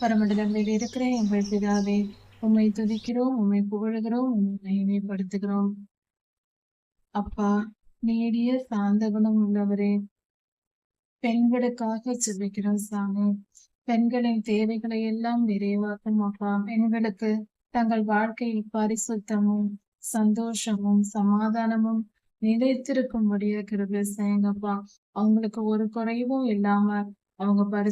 பரமண்டலங்களில் இருக்கிற எங்கள் பிதாவே, உம்மை துதிக்கிறோம், உம்மை புகழுகிறோம், உம்மை மகிமைப்படுத்துகிறோம். அப்பா, நீடிய சாந்த குணம் உள்ளவரே, பெண்களுக்காக ஜெபிக்கிறோம் சாமி. பெண்களின் தேவைகளை எல்லாம் நிறைவாக்கும் அப்பா. பெண்களுக்கு தங்கள் வாழ்க்கையில் பரிசுத்தமும் சந்தோஷமும் சமாதானமும் நிலைத்திருக்கும்படியா கிருபை செய்யுங்கப்பா. அவங்களுக்கு ஒரு குறைவும் இல்லாம அவங்க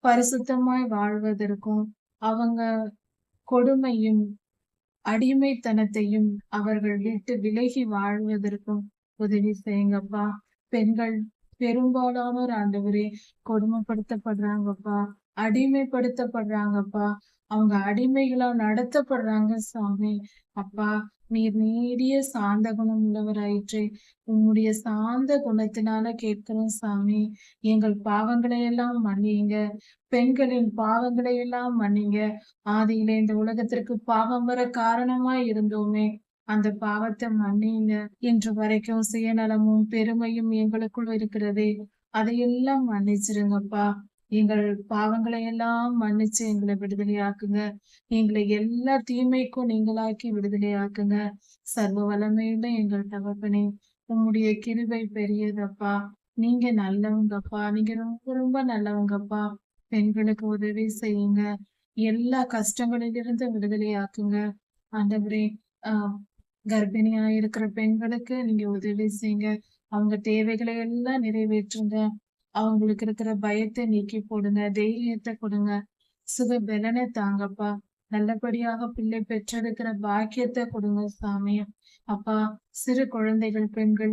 பரிசுத்தமாய் வாழ்வதற்கும் அவங்க கொடுமையும் அடிமைத்தனத்தையும் அவர்கள் விட்டு விலகி வாழ்வதற்கும் உதவி செய்யுங்கப்பா. பெண்கள் பெரும்பாலானோர் ஆண்டவரே கொடுமைப்படுத்தப்படுறாங்கப்பா, அடிமைப்படுத்தப்படுறாங்கப்பா. அவங்க அடிமைகளா நடத்தப்படுறாங்க சாமி. அப்பா, நீர் நீடிய சாந்த குணம் உள்ளவராயிற்றே. உம்முடைய சாந்த குணத்தினால கேட்கிறோம் சாமி. எங்கள் பாவங்களை எல்லாம் மன்னியுங்க. பெண்களின் பாவங்களை எல்லாம் மன்னிங்க. ஆதியிலே இந்த உலகத்திற்கு பாவம் வர காரணமாய் இருந்தோமே, அந்த பாவத்தை மன்னியுங்க. இன்று வரைக்கும் சுயநலமும் பெருமையும் எங்களுக்குள் இருக்கிறதே, அதையெல்லாம் மன்னிச்சிருங்கப்பா. எங்கள் பாவங்களை எல்லாம் மன்னிச்சு எங்களை விடுதலையாக்குங்க. எங்களை எல்லா தீமைக்கும் நீங்களாக்கி விடுதலையாக்குங்க. சர்வ வல்லமையுள்ள எங்கள் தகப்பனே, உம்முடைய கிருபை பெரியதப்பா. நீங்க நல்லவங்கப்பா. நீங்க ரொம்ப ரொம்ப நல்லவங்கப்பா. பெண்களுக்கு உதவி செய்யுங்க. எல்லா கஷ்டங்களிலிருந்து விடுதலையாக்குங்க. ஆண்டவரே, ஆஹ் கர்ப்பிணியா இருக்கிற பெண்களுக்கு நீங்க உதவி செய்யுங்க. அவங்க தேவைகளை எல்லாம் நிறைவேற்றுங்க. அவங்களுக்கு இருக்கிற பயத்தை நீக்கி போடுங்க. தைரியத்தை கொடுங்க. சுக பலனை தாங்கப்பா. நல்லபடியாக பிள்ளை பெற்றெடுக்கிற பாக்கியத்தை கொடுங்க சாமி. அப்பா, சிறு குழந்தைகள்,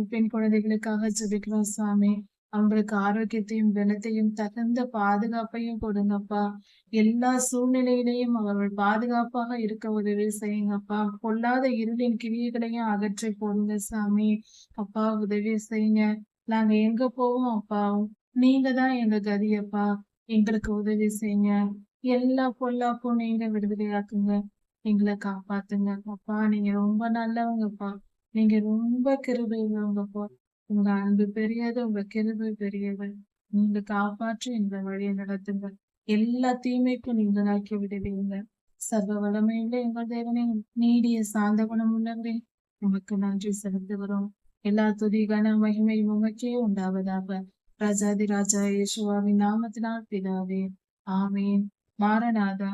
பெண் குழந்தைகளுக்காக ஜெபிக்கிறோம் சாமி. அவங்களுக்கு ஆரோக்கியத்தையும் பலத்தையும் தகுந்த பாதுகாப்பையும் கொடுங்கப்பா. எல்லா சூழ்நிலையிலையும் அவர்கள் பாதுகாப்பாக இருக்க உதவி செய்யுங்கப்பா. பொல்லாத இருளின் கிரியைகளையும் அகற்றி போடுங்க சாமி. அப்பா, உதவி செய்யுங்க. நாங்க எங்க போவோம் அப்பா? நீங்க தான் எங்க கதியப்பா. எங்களுக்கு உதவி செய்யுங்க. எல்லா பொல்லாப்பும் நீங்க விடுதலையாக்குங்க. எங்களை காப்பாத்துங்க அப்பா. நீங்க ரொம்ப நல்லவங்கப்பா. நீங்க ரொம்ப கிருபை உள்ளவங்கப்பா. உங்க அன்பு பெரியது, உங்க கிருபை பெரியது. நீங்க காப்பாற்றி இந்த வழியை நடத்துங்க. எல்லா தீமைக்கும் நீங்களாக்கி விடுவீங்க. சர்வ வல்லமையுள்ள எங்கள் தேவனே, நீடிய சாந்த குணம் உள்ளவரே, உமக்கு நன்றி செலுத்துகிறோம். எல்லா துதி கன மகிமை உமக்கே உண்டாவதாக. ராஜாதி ராஜா இயேசுவாவின் நாமத்தினால் பிதாவே, ஆமேன். மாரநாதா.